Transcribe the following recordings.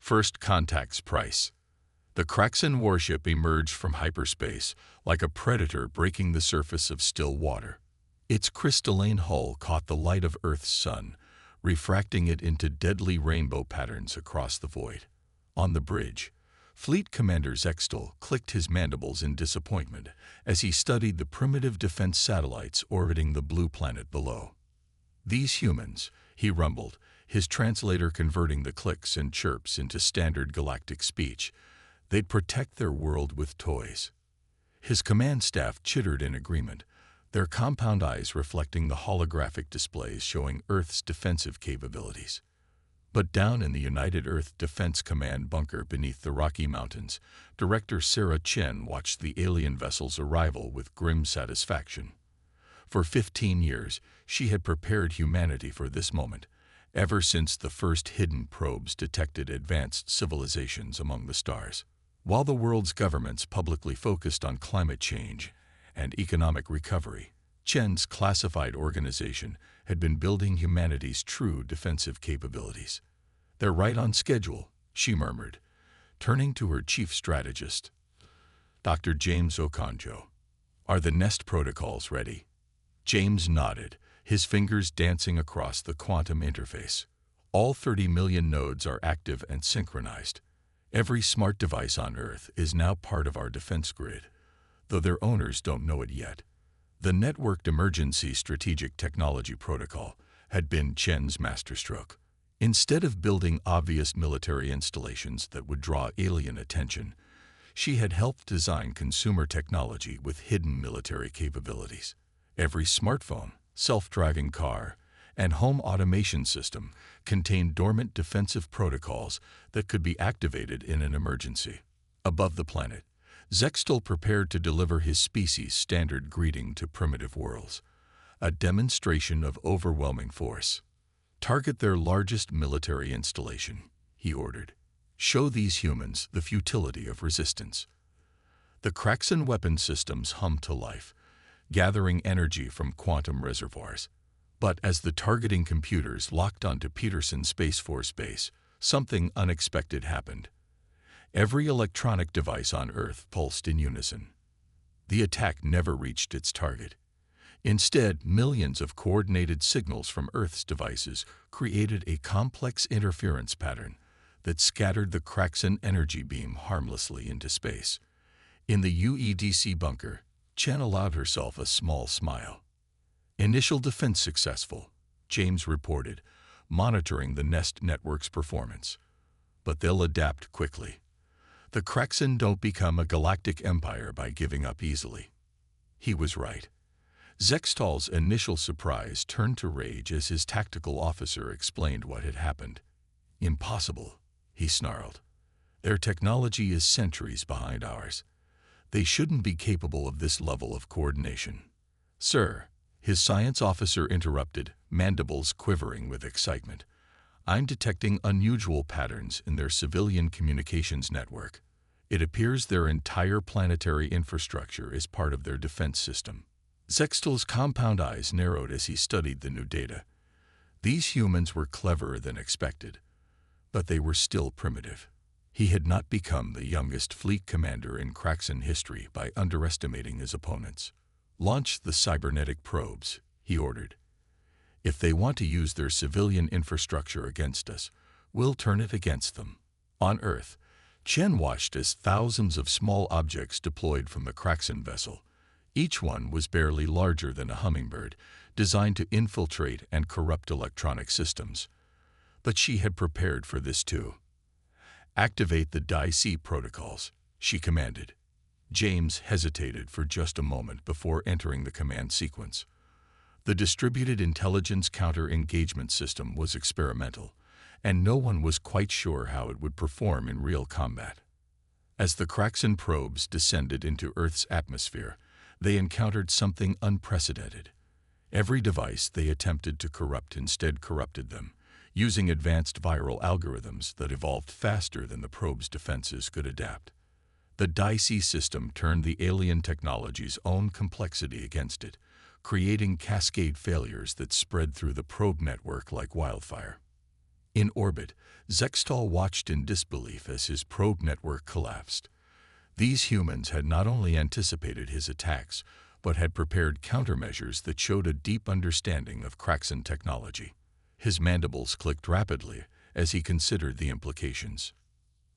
First Contact's price. The Kraxan warship emerged from hyperspace like a predator breaking the surface of still water. Its crystalline hull caught the light of Earth's sun, refracting it into deadly rainbow patterns across the void. On the bridge, Fleet Commander Zextal clicked his mandibles in disappointment as he studied the primitive defense satellites orbiting the blue planet below. "These humans," he rumbled, his translator converting the clicks and chirps into standard galactic speech, "they'd protect their world with toys." His command staff chittered in agreement, their compound eyes reflecting the holographic displays showing Earth's defensive capabilities. But down in the United Earth Defense Command bunker beneath the Rocky Mountains, Director Sarah Chen watched the alien vessel's arrival with grim satisfaction. For 15 years, she had prepared humanity for this moment, ever since the first hidden probes detected advanced civilizations among the stars. While the world's governments publicly focused on climate change and economic recovery, Chen's classified organization had been building humanity's true defensive capabilities. "They're right on schedule," she murmured, turning to her chief strategist, Dr. James Okonjo. "Are the nest protocols ready?" James nodded, his fingers dancing across the quantum interface. "All 30 million nodes are active and synchronized. Every smart device on Earth is now part of our defense grid, though their owners don't know it yet." The Networked Emergency Strategic Technology Protocol had been Chen's masterstroke. Instead of building obvious military installations that would draw alien attention, she had helped design consumer technology with hidden military capabilities. Every smartphone, self-driving car, and home automation system contained dormant defensive protocols that could be activated in an emergency. Above the planet, Zextal prepared to deliver his species' standard greeting to primitive worlds, a demonstration of overwhelming force. "Target their largest military installation," he ordered. "Show these humans the futility of resistance." The Kraxan weapon systems hummed to life, gathering energy from quantum reservoirs. But as the targeting computers locked onto Peterson Space Force Base, something unexpected happened. Every electronic device on Earth pulsed in unison. The attack never reached its target. Instead, millions of coordinated signals from Earth's devices created a complex interference pattern that scattered the Kraxan energy beam harmlessly into space. In the UEDC bunker, Chen allowed herself a small smile. "Initial defense successful," James reported, monitoring the Nest network's performance. "But they'll adapt quickly. The Kraxan don't become a galactic empire by giving up easily." He was right. Zextal's initial surprise turned to rage as his tactical officer explained what had happened. "Impossible," he snarled. "Their technology is centuries behind ours. They shouldn't be capable of this level of coordination." "Sir," his science officer interrupted, mandibles quivering with excitement, "I'm detecting unusual patterns in their civilian communications network. It appears their entire planetary infrastructure is part of their defense system." Zextal's compound eyes narrowed as he studied the new data. These humans were cleverer than expected, but they were still primitive. He had not become the youngest fleet commander in Kraxan history by underestimating his opponents. "Launch the cybernetic probes," he ordered. "If they want to use their civilian infrastructure against us, we'll turn it against them." On Earth, Chen watched as thousands of small objects deployed from the Kraxan vessel. Each one was barely larger than a hummingbird, designed to infiltrate and corrupt electronic systems. But she had prepared for this too. "Activate the DIC protocols," she commanded. James hesitated for just a moment before entering the command sequence. The distributed intelligence counter-engagement system was experimental, and no one was quite sure how it would perform in real combat. As the Kraxan probes descended into Earth's atmosphere, they encountered something unprecedented. Every device they attempted to corrupt instead corrupted them, using advanced viral algorithms that evolved faster than the probe's defenses could adapt. The DIC system turned the alien technology's own complexity against it, creating cascade failures that spread through the probe network like wildfire. In orbit, Zextal watched in disbelief as his probe network collapsed. These humans had not only anticipated his attacks, but had prepared countermeasures that showed a deep understanding of Kraxan technology. His mandibles clicked rapidly as he considered the implications.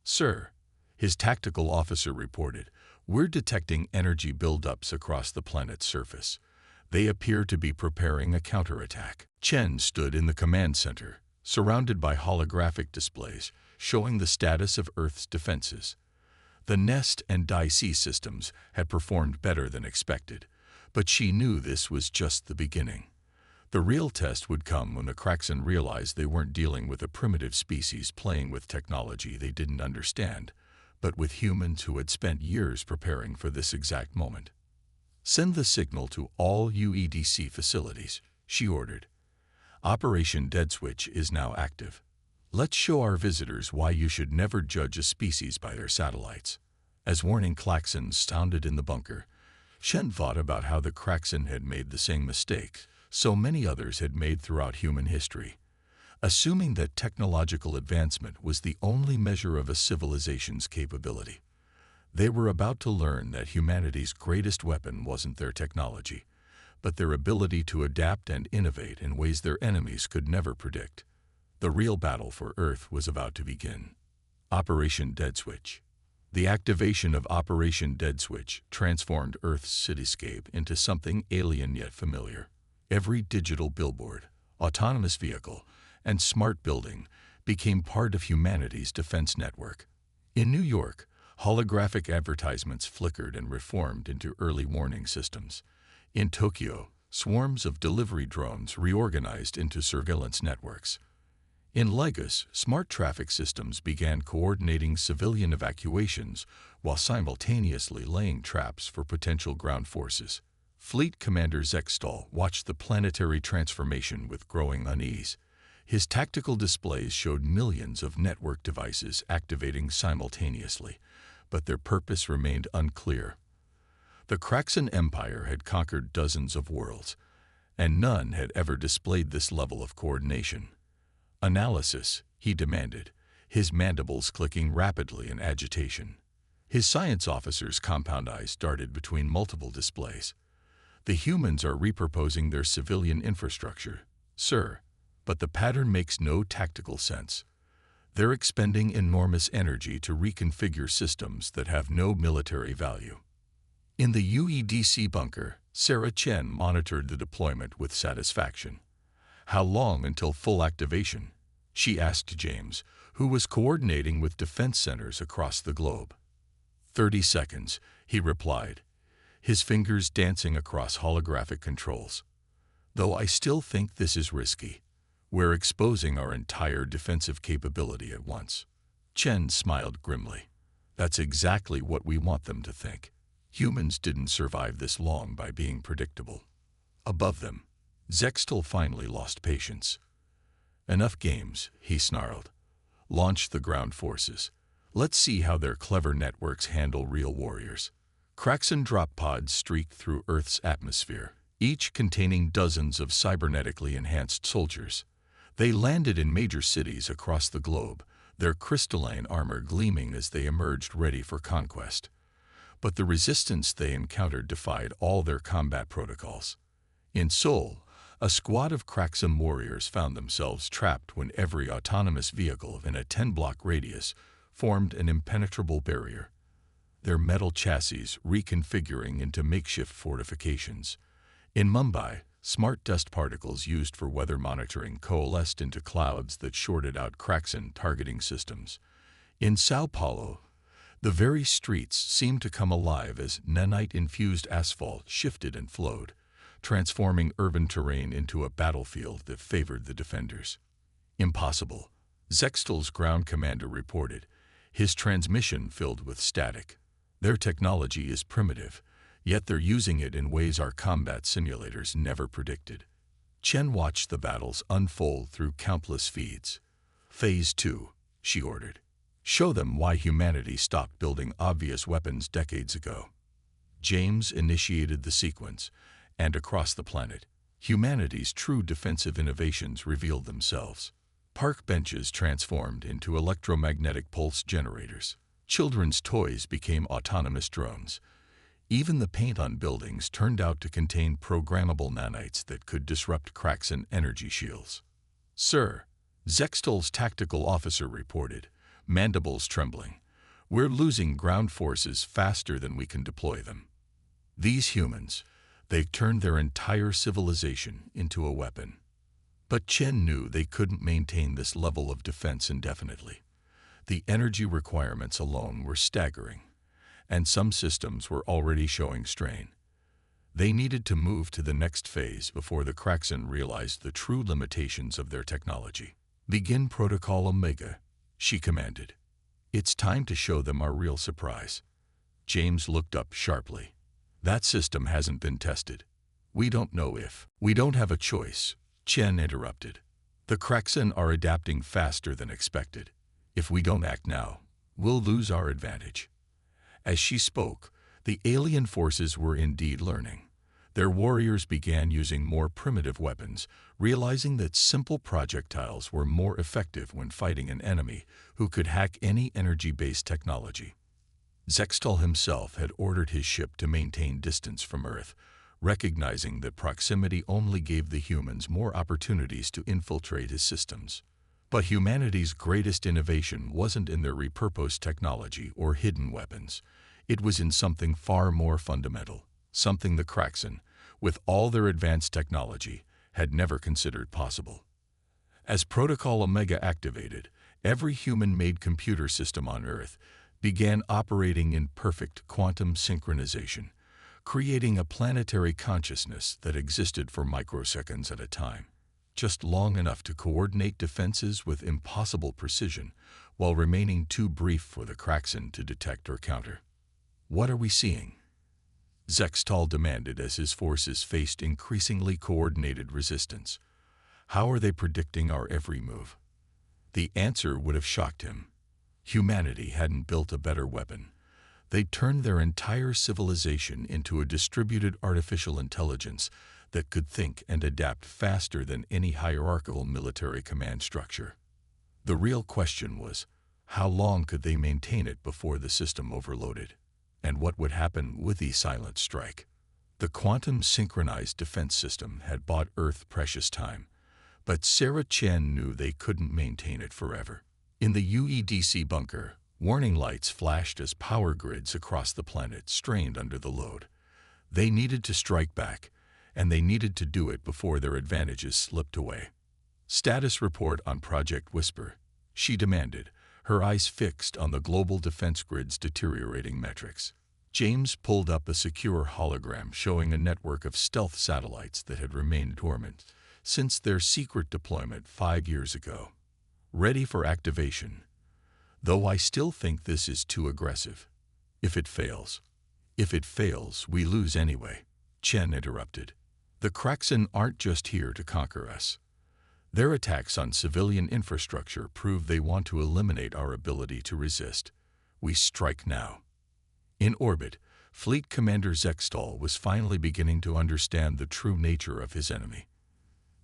"Sir," his tactical officer reported, "we're detecting energy buildups across the planet's surface. They appear to be preparing a counterattack." Chen stood in the command center, surrounded by holographic displays showing the status of Earth's defenses. The Nest and Dai-C systems had performed better than expected, but she knew this was just the beginning. The real test would come when the Kraxan realized they weren't dealing with a primitive species playing with technology they didn't understand, but with humans who had spent years preparing for this exact moment. "Send the signal to all UEDC facilities," she ordered. "Operation Dead Switch is now active. Let's show our visitors why you should never judge a species by their satellites." As warning klaxons sounded in the bunker, Shen thought about how the Kraxan had made the same mistake so many others had made throughout human history, assuming that technological advancement was the only measure of a civilization's capability. They were about to learn that humanity's greatest weapon wasn't their technology, but their ability to adapt and innovate in ways their enemies could never predict. The real battle for Earth was about to begin. Operation Dead Switch. The activation of Operation Dead Switch transformed Earth's cityscape into something alien yet familiar. Every digital billboard, autonomous vehicle, and smart building became part of humanity's defense network. In New York, holographic advertisements flickered and reformed into early warning systems. In Tokyo, swarms of delivery drones reorganized into surveillance networks. In Lagos, smart traffic systems began coordinating civilian evacuations while simultaneously laying traps for potential ground forces. Fleet Commander Zextal watched the planetary transformation with growing unease. His tactical displays showed millions of network devices activating simultaneously, but their purpose remained unclear. The Kraxan Empire had conquered dozens of worlds, and none had ever displayed this level of coordination. "Analysis," he demanded, his mandibles clicking rapidly in agitation. His science officer's compound eyes darted between multiple displays. "The humans are repurposing their civilian infrastructure, sir, but the pattern makes no tactical sense. They're expending enormous energy to reconfigure systems that have no military value." In the UEDC bunker, Sarah Chen monitored the deployment with satisfaction. "How long until full activation?" she asked James, who was coordinating with defense centers across the globe. 30 seconds, he replied, his fingers dancing across holographic controls. "Though I still think this is risky. We're exposing our entire defensive capability at once." Chen smiled grimly. "That's exactly what we want them to think. Humans didn't survive this long by being predictable." Above them, Zextal finally lost patience. "Enough games," he snarled. "Launch the ground forces. Let's see how their clever networks handle real warriors." Kraxan drop pods streaked through Earth's atmosphere, each containing dozens of cybernetically enhanced soldiers. They landed in major cities across the globe, their crystalline armor gleaming as they emerged ready for conquest. But the resistance they encountered defied all their combat protocols. In Seoul, a squad of Kraxan warriors found themselves trapped when every autonomous vehicle in a 10-block radius formed an impenetrable barrier, their metal chassis reconfiguring into makeshift fortifications. In Mumbai, smart dust particles used for weather monitoring coalesced into clouds that shorted out Kraxan targeting systems. In Sao Paulo, the very streets seemed to come alive as nanite-infused asphalt shifted and flowed, transforming urban terrain into a battlefield that favored the defenders. "Impossible," Zextal's ground commander reported, his transmission filled with static. "Their technology is primitive, yet they're using it in ways our combat simulators never predicted." Chen watched the battles unfold through countless feeds. "Phase 2, she ordered. "Show them why humanity stopped building obvious weapons decades ago." James initiated the sequence, and across the planet, humanity's true defensive innovations revealed themselves. Park benches transformed into electromagnetic pulse generators. Children's toys became autonomous drones. Even the paint on buildings turned out to contain programmable nanites that could disrupt cracks in energy shields. "Sir," Zextal's tactical officer reported, mandibles trembling, "we're losing ground forces faster than we can deploy them." These humans, they turned their entire civilization into a weapon. But Chen knew they couldn't maintain this level of defense indefinitely. The energy requirements alone were staggering, and some systems were already showing strain. They needed to move to the next phase before the Kraxan realized the true limitations of their technology. "Begin Protocol Omega," she commanded. "It's time to show them our real surprise." James looked up sharply. "That system hasn't been tested. We don't know if—" "We don't have a choice," Chen interrupted. "The Kraxan are adapting faster than expected. If we don't act now, we'll lose our advantage." As she spoke, the alien forces were indeed learning. Their warriors began using more primitive weapons, realizing that simple projectiles were more effective when fighting an enemy who could hack any energy-based technology. Zextal himself had ordered his ship to maintain distance from Earth, recognizing that proximity only gave the humans more opportunities to infiltrate his systems. But humanity's greatest innovation wasn't in their repurposed technology or hidden weapons. It was in something far more fundamental, something the Kraxan, with all their advanced technology, had never considered possible. As Protocol Omega activated, every human-made computer system on Earth began operating in perfect quantum synchronization, creating a planetary consciousness that existed for microseconds at a time, just long enough to coordinate defenses with impossible precision while remaining too brief for the Kraxan to detect or counter. "What are we seeing?" Zextal demanded as his forces faced increasingly coordinated resistance. "How are they predicting our every move?" The answer would have shocked him. Humanity hadn't built a better weapon. They'd turned their entire civilization into a distributed artificial intelligence that could think and adapt faster than any hierarchical military command structure. The real question was, how long could they maintain it before the system overloaded? And what would happen with the silent strike? The quantum synchronized defense system had bought Earth precious time, but Sarah Chen knew they couldn't maintain it forever. In the UEDC bunker, warning lights flashed as power grids across the planet strained under the load. They needed to strike back, and they needed to do it before their advantages slipped away. "Status report on Project Whisper," she demanded, her eyes fixed on the global defense grid's deteriorating metrics. James pulled up a secure hologram showing a network of stealth satellites that had remained dormant since their secret deployment 5 years ago. "Ready for activation. Though I still think this is too aggressive. If it fails, we lose anyway," Chen interrupted. "The Kraxan aren't just here to conquer us. Their attacks on civilian infrastructure prove they want to eliminate our ability to resist. We strike now." In orbit, Fleet Commander Zextal was finally beginning to understand the true nature of his enemy.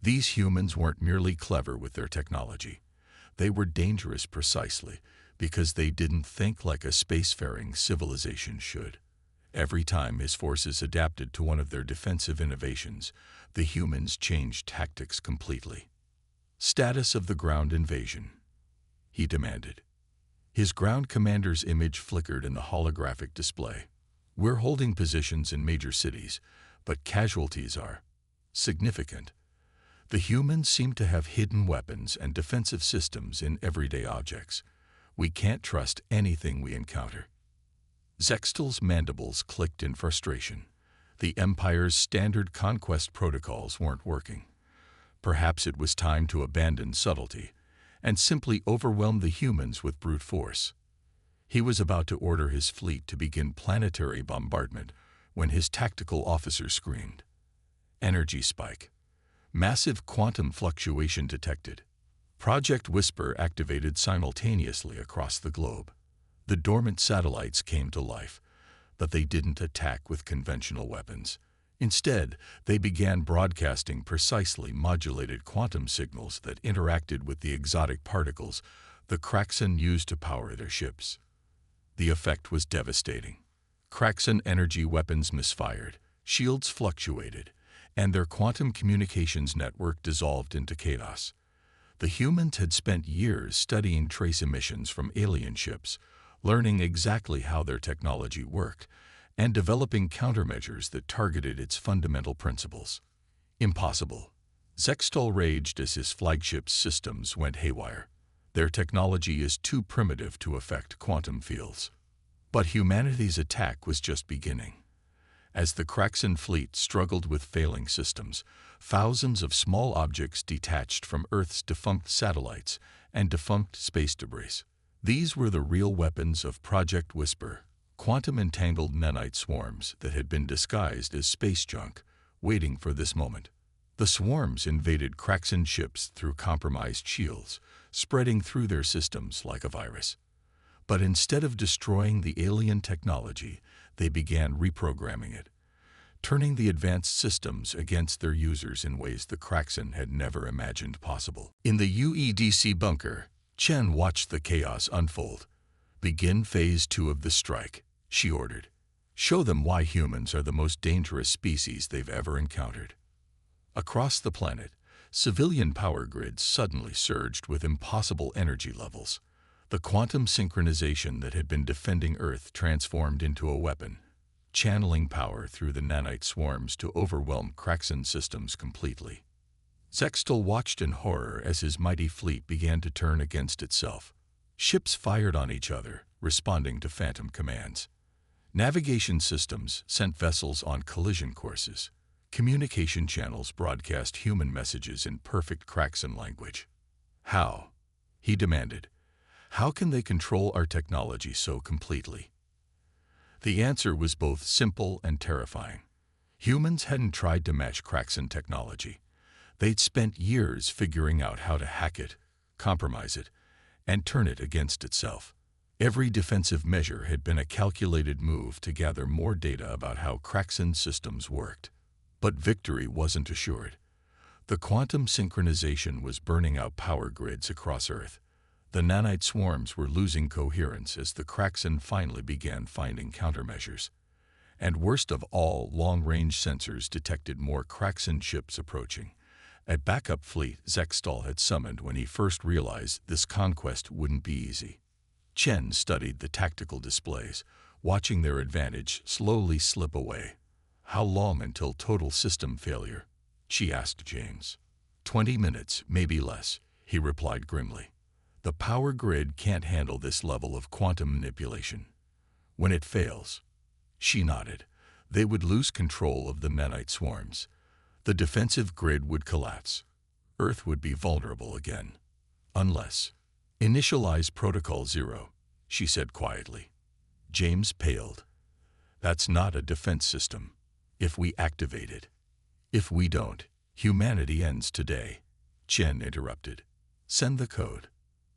These humans weren't merely clever with their technology. They were dangerous precisely because they didn't think like a spacefaring civilization should. Every time his forces adapted to one of their defensive innovations, the humans changed tactics completely. "Status of the ground invasion," he demanded. His ground commander's image flickered in the holographic display. "We're holding positions in major cities, but casualties are significant. The humans seem to have hidden weapons and defensive systems in everyday objects. We can't trust anything we encounter." Zextal's mandibles clicked in frustration. The Empire's standard conquest protocols weren't working. Perhaps it was time to abandon subtlety and simply overwhelm the humans with brute force. He was about to order his fleet to begin planetary bombardment when his tactical officer screamed. "Energy spike. Massive quantum fluctuation detected." Project Whisper activated simultaneously across the globe. The dormant satellites came to life, but they didn't attack with conventional weapons. Instead, they began broadcasting precisely modulated quantum signals that interacted with the exotic particles the Kraxen used to power their ships. The effect was devastating. Kraxen energy weapons misfired, shields fluctuated, and their quantum communications network dissolved into chaos. The humans had spent years studying trace emissions from alien ships, learning exactly how their technology worked, and developing countermeasures that targeted its fundamental principles. Impossible. Zextol raged as his flagship's systems went haywire. Their technology is too primitive to affect quantum fields. But humanity's attack was just beginning. As the Kraxen fleet struggled with failing systems, thousands of small objects detached from Earth's defunct satellites and defunct space debris. These were the real weapons of Project Whisper, quantum-entangled nanite swarms that had been disguised as space junk, waiting for this moment. The swarms invaded Kraxen ships through compromised shields, spreading through their systems like a virus. But instead of destroying the alien technology, they began reprogramming it, turning the advanced systems against their users in ways the Kraxen had never imagined possible. In the UEDC bunker, Chen watched the chaos unfold. "Begin Phase 2 of the strike," she ordered. "Show them why humans are the most dangerous species they've ever encountered." Across the planet, civilian power grids suddenly surged with impossible energy levels. The quantum synchronization that had been defending Earth transformed into a weapon, channeling power through the nanite swarms to overwhelm Kraxen systems completely. Zextol watched in horror as his mighty fleet began to turn against itself. Ships fired on each other, responding to phantom commands. Navigation systems sent vessels on collision courses. Communication channels broadcast human messages in perfect Kraxen language. "How?" he demanded. "How can they control our technology so completely?" The answer was both simple and terrifying. Humans hadn't tried to match Kraxen technology. They'd spent years figuring out how to hack it, compromise it, and turn it against itself. Every defensive measure had been a calculated move to gather more data about how Kraxen systems worked. But victory wasn't assured. The quantum synchronization was burning out power grids across Earth. The nanite swarms were losing coherence as the Kraxen finally began finding countermeasures. And worst of all, long-range sensors detected more Kraxen ships approaching. A backup fleet Zextol had summoned when he first realized this conquest wouldn't be easy. Chen studied the tactical displays, watching their advantage slowly slip away. "How long until total system failure?" she asked James. 20 minutes, maybe less," he replied grimly. "The power grid can't handle this level of quantum manipulation. When it fails," she nodded, "they would lose control of the nanite swarms. The defensive grid would collapse. Earth would be vulnerable again. Unless—" "Initialize Protocol 0, she said quietly. James paled. "That's not a defense system. If we activate it. If we don't, humanity ends today," Chen interrupted. "Send the code.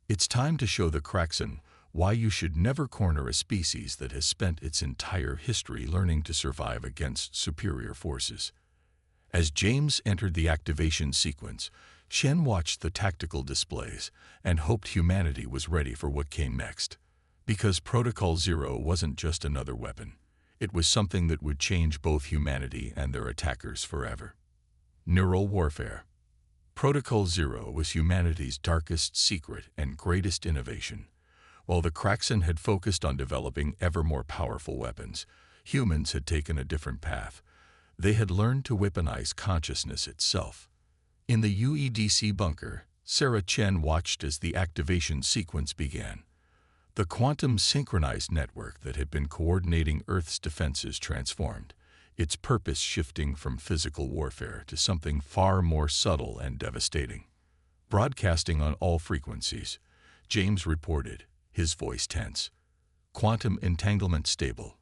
It's time to show the Kraxen why you should never corner a species that has spent its entire history learning to survive against superior forces." As James entered the activation sequence, Chen watched the tactical displays and hoped humanity was ready for what came next. Because Protocol 0 wasn't just another weapon. It was something that would change both humanity and their attackers forever. Neural warfare. Protocol 0 was humanity's darkest secret and greatest innovation. While the Kraxen had focused on developing ever more powerful weapons, humans had taken a different path. They had learned to weaponize consciousness itself. In the UEDC bunker, Sarah Chen watched as the activation sequence began. The quantum synchronized network that had been coordinating Earth's defenses transformed, its purpose shifting from physical warfare to something far more subtle and devastating. Broadcasting on all frequencies, James reported, his voice tense. Quantum entanglement stable.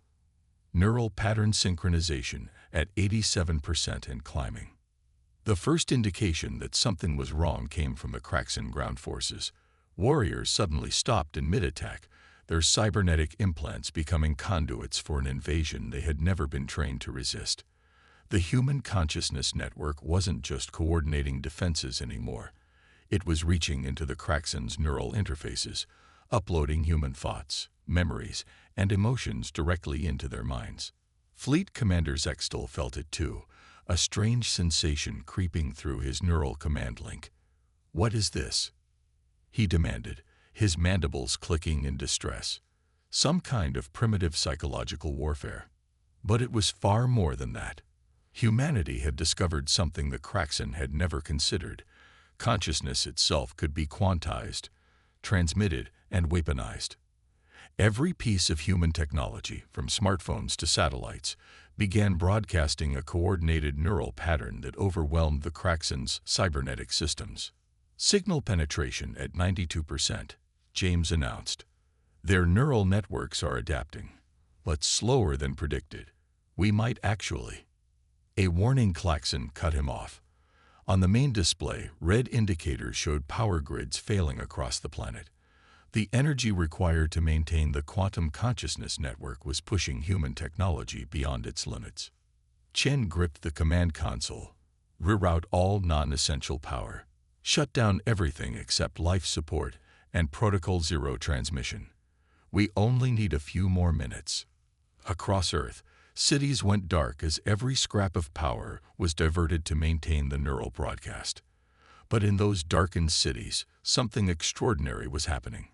Neural pattern synchronization at 87% and climbing. The first indication that something was wrong came from the Kraxen ground forces. Warriors suddenly stopped in mid-attack, their cybernetic implants becoming conduits for an invasion they had never been trained to resist. The human consciousness network wasn't just coordinating defenses anymore. It was reaching into the Kraxen's neural interfaces, uploading human thoughts, memories, and emotions directly into their minds. Fleet Commander Zextal felt it too, a strange sensation creeping through his neural command link. "What is this?" he demanded, his mandibles clicking in distress. Some kind of primitive psychological warfare. But it was far more than that. Humanity had discovered something the Kraxen had never considered. Consciousness itself could be quantized, transmitted, and weaponized. Every piece of human technology, from smartphones to satellites, began broadcasting a coordinated neural pattern that overwhelmed the Kraxen's cybernetic systems. Signal penetration at 92%, James announced. Their neural networks are adapting, but slower than predicted. We might actually. A warning klaxon cut him off. On the main display, red indicators showed power grids failing across the planet. The energy required to maintain the quantum consciousness network was pushing human technology beyond its limits. Chen gripped the command console. Reroute all non-essential power. Shut down everything except life support and Protocol Zero transmission. We only need a few more minutes. Across Earth, cities went dark as every scrap of power was diverted to maintain the neural broadcast. But in those darkened cities, something extraordinary was happening.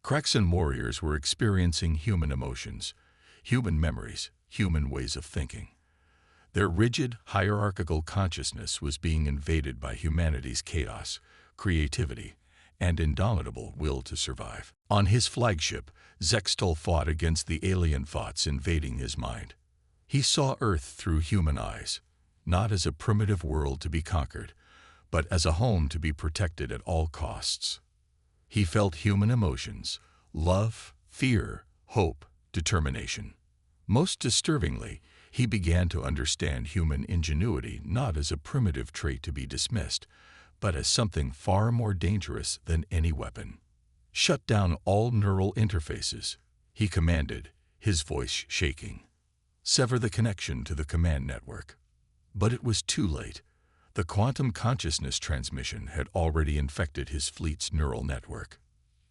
Kraxen warriors were experiencing human emotions, human memories, human ways of thinking. Their rigid, hierarchical consciousness was being invaded by humanity's chaos, creativity, and indomitable will to survive. On his flagship, Zextal fought against the alien thoughts invading his mind. He saw Earth through human eyes, not as a primitive world to be conquered, but as a home to be protected at all costs. He felt human emotions: love, fear, hope, determination. Most disturbingly, he began to understand human ingenuity not as a primitive trait to be dismissed, but as something far more dangerous than any weapon. "Shut down all neural interfaces," he commanded, his voice shaking. "Sever the connection to the command network." But it was too late. The quantum consciousness transmission had already infected his fleet's neural network.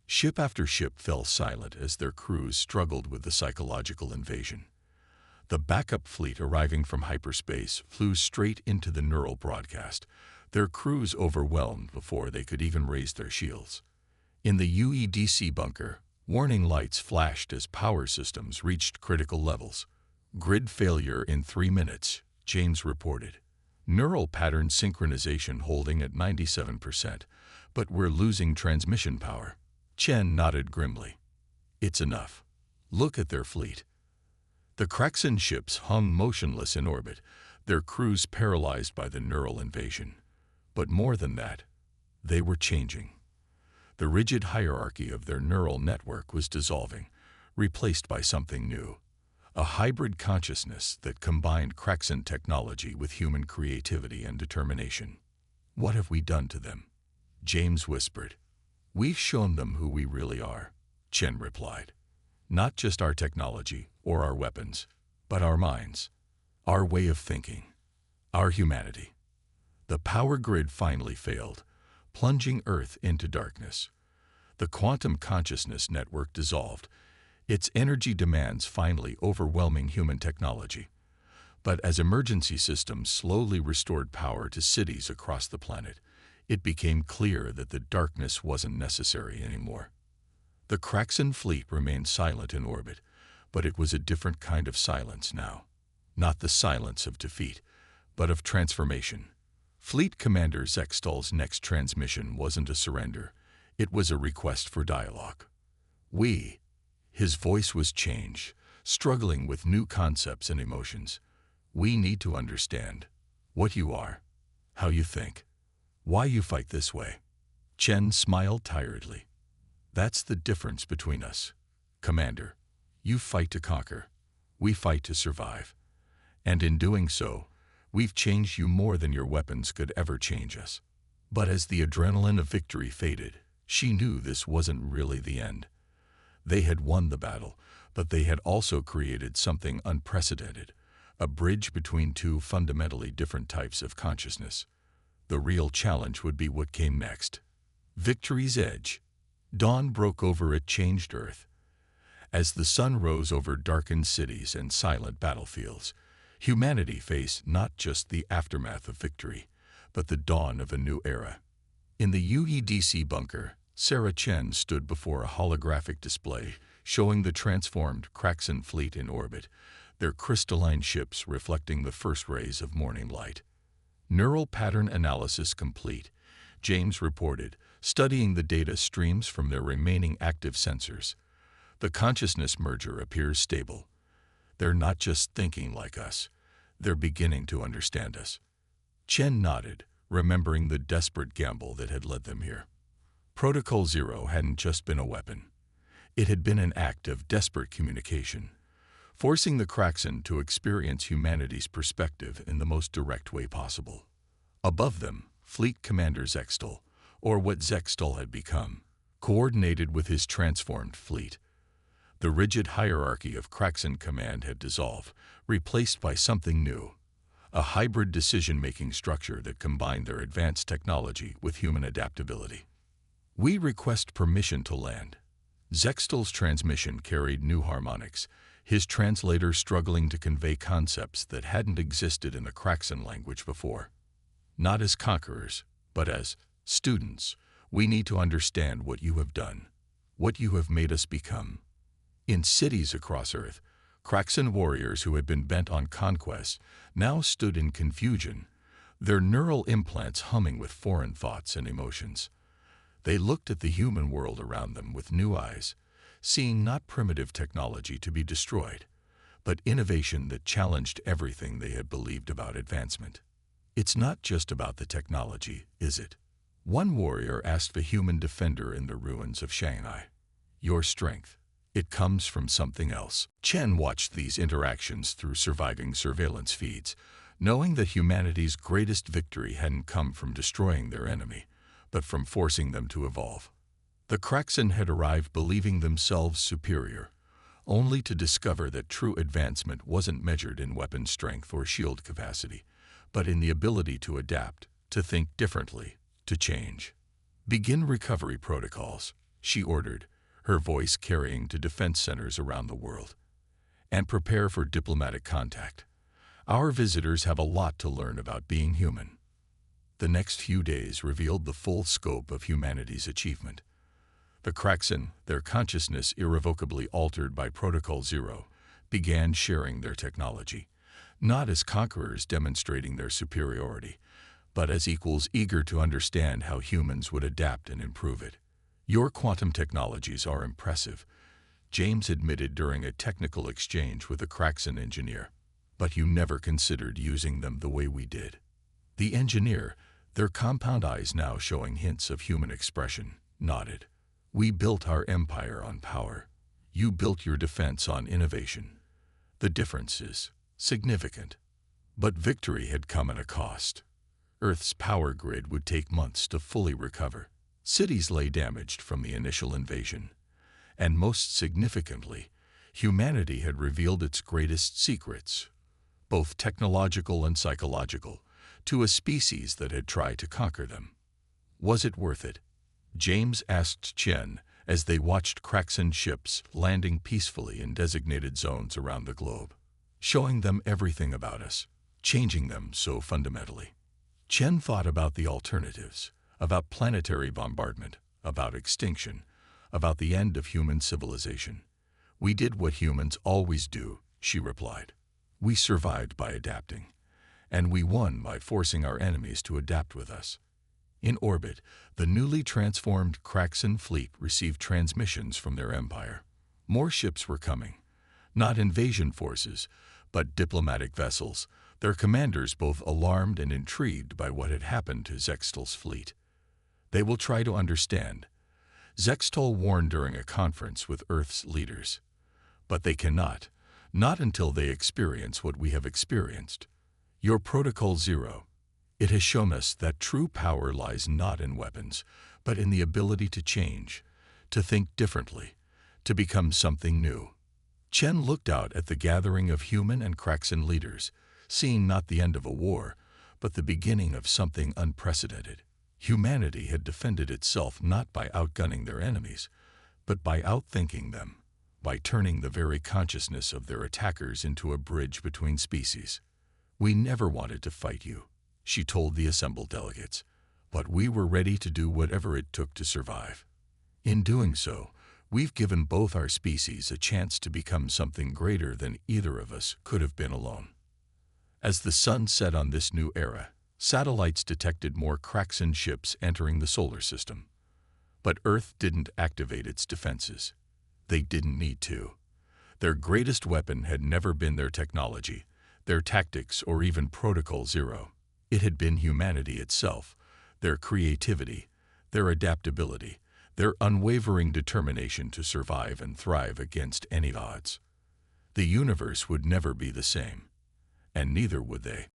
Ship after ship fell silent as their crews struggled with the psychological invasion. The backup fleet arriving from hyperspace flew straight into the neural broadcast, their crews overwhelmed before they could even raise their shields. In the UEDC bunker, warning lights flashed as power systems reached critical levels. "Grid failure in 3 minutes," James reported. "Neural pattern synchronization holding at 97%, but we're losing transmission power." Chen nodded grimly. "It's enough. Look at their fleet." The Kraxen ships hung motionless in orbit, their crews paralyzed by the neural invasion. But more than that, they were changing. The rigid hierarchy of their neural network was dissolving, replaced by something new. A hybrid consciousness that combined Kraxen technology with human creativity and determination. "What have we done to them?" James whispered. "We've shown them who we really are," Chen replied. "Not just our technology or our weapons, but our minds, our way of thinking, our humanity." The power grid finally failed, plunging Earth into darkness. The quantum consciousness network dissolved, its energy demands finally overwhelming human technology. But as emergency systems slowly restored power to cities across the planet, it became clear that the darkness wasn't necessary anymore. The Kraxen fleet remained silent in orbit, but it was a different kind of silence now. Not the silence of defeat, but of transformation. Fleet Commander Zextal's next transmission wasn't a surrender, it was a request for dialogue. His voice was changed, struggling with new concepts and emotions. "We need to understand what you are, how you think, why you fight this way." Chen smiled tiredly. "That's the difference between us, Commander. You fight to conquer, we fight to survive. And in doing so, we've changed you more than your weapons could ever change us." But as the adrenaline of victory faded, she knew this wasn't really the end. They had won the battle, but they had also created something unprecedented, a bridge between two fundamentally different types of consciousness. The real challenge would be what came next. Victory's edge. Dawn broke over a changed Earth. As the sun rose over darkened cities and silent battlefields, humanity faced not just the aftermath of victory, but the dawn of a new era. In the UEDC bunker, Sarah Chen stood before a holographic display showing the transformed Kraxan fleet in orbit, their crystalline ships reflecting the first rays of morning light. Neural pattern analysis complete, James reported, studying the data streams from their remaining active sensors. The consciousness merger appears stable. They're not just thinking like us, they're beginning to understand us. Chen nodded, remembering the desperate gamble that had led them here. Protocol Zero hadn't just been a weapon. It had been an act of desperate communication, forcing the Kraxan to experience humanity's perspective in the most direct way possible. Above them, Fleet Commander Zextal, or what Zextal had become, coordinated with his transformed fleet. The rigid hierarchy of Kraxan command had dissolved, replaced by something new, a hybrid decision-making structure that combined their advanced technology with human adaptability. "We request permission to land." Zextal's transmission carried new harmonics, his translator struggling to convey concepts that hadn't existed in the Kraxan language before. "Not as conquerors, but as students, we need to understand what you have done, what you have made us become." In cities across Earth, Kraxan warriors who had been bent on conquest now stood in confusion, their neural implants humming with foreign thoughts and emotions. They looked at the human world around them with new eyes, seeing not primitive technology to be destroyed, but innovation that challenged everything they had believed about advancement. "It's not just about the technology, is it?" One warrior asked the human defender in the ruins of Shanghai. "Your strength, it comes from something else." Chen watched these interactions through surviving surveillance feeds, knowing that humanity's greatest victory hadn't come from destroying their enemy, but from forcing them to evolve. The Kraxan had arrived believing themselves superior, only to discover that true advancement wasn't measured in weapon strength or shield capacity, but in the ability to adapt, to think differently, to change. "Begin recovery protocols," she ordered, her voice carrying to defense centers around the world. "And prepare for diplomatic contact. Our visitors have a lot to learn about being human." The next few days revealed the full scope of humanity's achievement. The Kraxan, their consciousness irrevocably altered by Protocol Zero, began sharing their technology, not as conquerors demonstrating their superiority, but as equals eager to understand how humans would adapt and improve it. "Your quantum technologies are impressive," James admitted during a technical exchange with a Kraxan engineer, "but you never considered using them the way we did." The engineer, their compound eyes now showing hints of human expression, nodded. "We built our empire on power. You built your defense on innovation. The difference is significant." But victory had come at a cost. Earth's power grid would take months to fully recover. Cities lay damaged from the initial invasion. And most significantly, humanity had revealed its greatest secrets, both technological and psychological, to a species that had tried to conquer them. Was it worth it? James asked Chen as they watched Kraxan ships landing peacefully in designated zones around the globe, showing them everything about us, changing them so fundamentally. Chen thought about the alternatives, about planetary bombardment, about extinction, about the end of human civilization. "We did what humans always do," she replied. "We survived by adapting. And we won by forcing our enemies to adapt with us." In orbit, the newly transformed Kraxan fleet received transmissions from their empire. More ships were coming. Not invasion forces, but diplomatic vessels, their commanders both alarmed and intrigued by what had happened to Zextal's fleet. "They will try to understand," Zextal warned during a conference with Earth's leaders. "But they cannot, not until they experience what we have experienced. Your Protocol Zero, it has shown us that true power lies not in weapons, but in the ability to change, to think differently, to become something new." Chen looked out at the gathering of human and Kraxan leaders, seeing not the end of a war, but the beginning of something unprecedented. Humanity had defended itself not by outgunning their enemies, but by outthinking them, by turning the very consciousness of their attackers into a bridge between species. "We never wanted to fight you," she told the assembled delegates, "but we were ready to do whatever it took to survive. In doing so, we've given both our species a chance to become something greater than either of us could have been alone." As the sun set on this new era, satellites detected more Kraxan ships entering the solar system. But Earth didn't activate its defenses. They didn't need to. Their greatest weapon had never been their technology, their tactics, or even Protocol Zero. It had been humanity itself, their creativity, their adaptability, their unwavering determination to survive and thrive against any odds. The universe would never be the same, and neither would they.